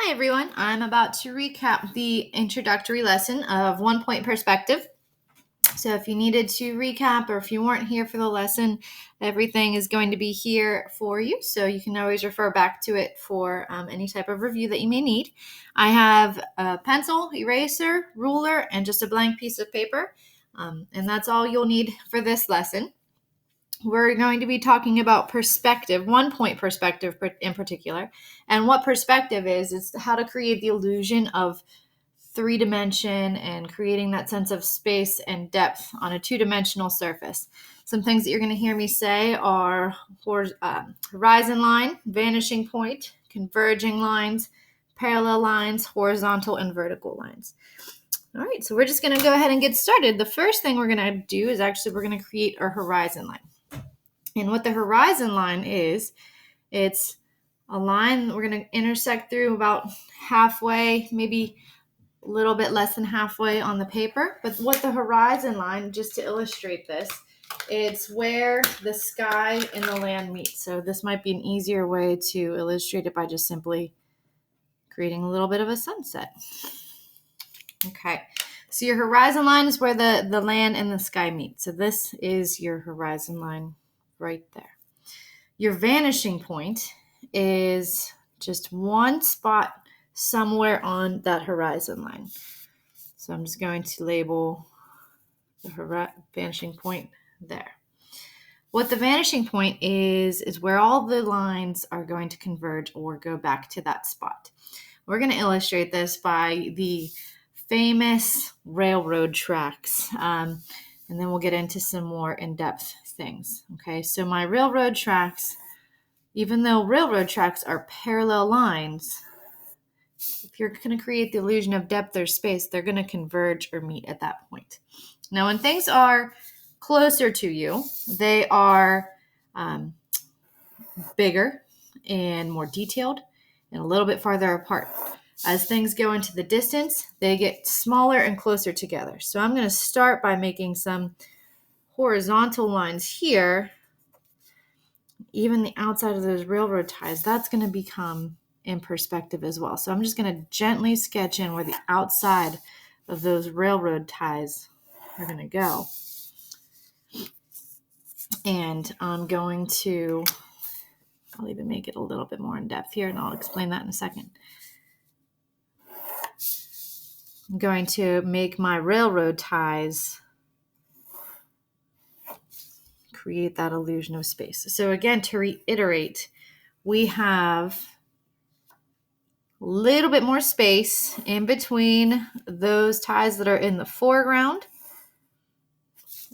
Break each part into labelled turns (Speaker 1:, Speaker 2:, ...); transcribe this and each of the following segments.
Speaker 1: Hi everyone, I'm about to recap the introductory lesson of 1 point perspective. So if you needed to recap or if you weren't here for the lesson, everything is going to be here for you. So you can always refer back to it for any type of review that you may need. I have a pencil, eraser, ruler, and just a blank piece of paper. And that's all you'll need for this lesson. We're going to be talking about perspective, 1 point perspective in particular. And what perspective is how to create the illusion of 3 dimension and creating that sense of space and depth on a 2-dimensional surface. Some things that you're going to hear me say are horizon line, vanishing point, converging lines, parallel lines, horizontal and vertical lines. All right, so we're just going to go ahead and get started. The first thing we're going to do is we're going to create our horizon line. And what the horizon line is, it's a line we're going to intersect through about halfway, maybe a little bit less than halfway on the paper. But what the horizon line, just to illustrate this, it's where the sky and the land meet. So this might be an easier way to illustrate it by just simply creating a little bit of a sunset. Okay, so your horizon line is where the land and the sky meet. So this is your horizon line right there. Your vanishing point is just one spot somewhere on that horizon line. So I'm just going to label the vanishing point there. What the vanishing point is where all the lines are going to converge or go back to that spot. We're going to illustrate this by the famous railroad tracks. And then we'll get into some more in-depth things. Okay, so my railroad tracks, even though railroad tracks are parallel lines, if you're going to create the illusion of depth or space, they're going to converge or meet at that point. Now, when things are closer to you, they are bigger and more detailed and a little bit farther apart. As things go into the distance, they get smaller and closer together. So I'm going to start by making some horizontal lines here. Even the outside of those railroad ties, that's going to become in perspective as well. So I'm just going to gently sketch in where the outside of those railroad ties are going to go. And I'm going to, I'll even make it a little bit more in depth here, and I'll explain that in a second. I'm going to make my railroad ties create that illusion of space. So again, to reiterate, we have a little bit more space in between those ties that are in the foreground.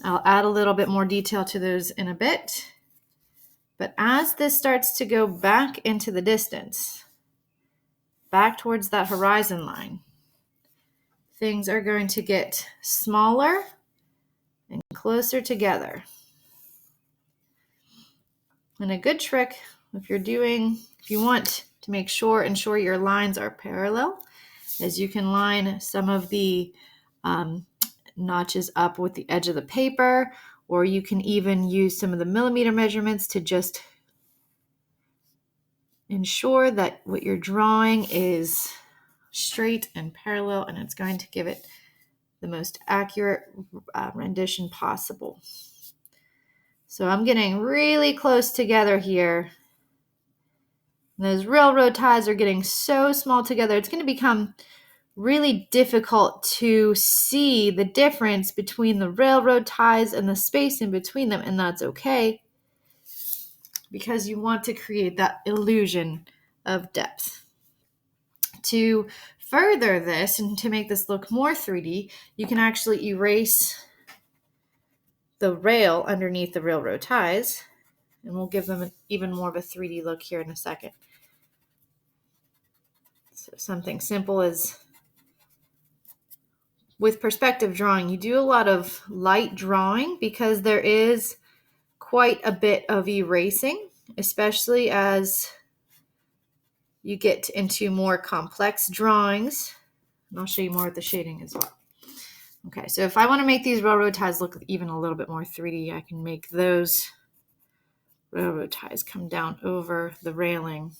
Speaker 1: I'll add a little bit more detail to those in a bit. But as this starts to go back into the distance, back towards that horizon line, things are going to get smaller and closer together. And a good trick, if you want to make sure, ensure your lines are parallel, is you can line some of the notches up with the edge of the paper, or you can even use some of the millimeter measurements to just ensure that what you're drawing is straight and parallel, and it's going to give it the most accurate rendition possible. So I'm getting really close together here. And those railroad ties are getting so small together, it's going to become really difficult to see the difference between the railroad ties and the space in between them, and that's okay, because you want to create that illusion of depth. To further this and to make this look more 3D, you can actually erase the rail underneath the railroad ties, and we'll give them even more of a 3D look here in a second. So something simple as, with perspective drawing, you do a lot of light drawing because there is quite a bit of erasing, especially as you get into more complex drawings. And I'll show you more of the shading as well. Okay, so if I want to make these railroad ties look even a little bit more 3D, I can make those railroad ties come down over the railing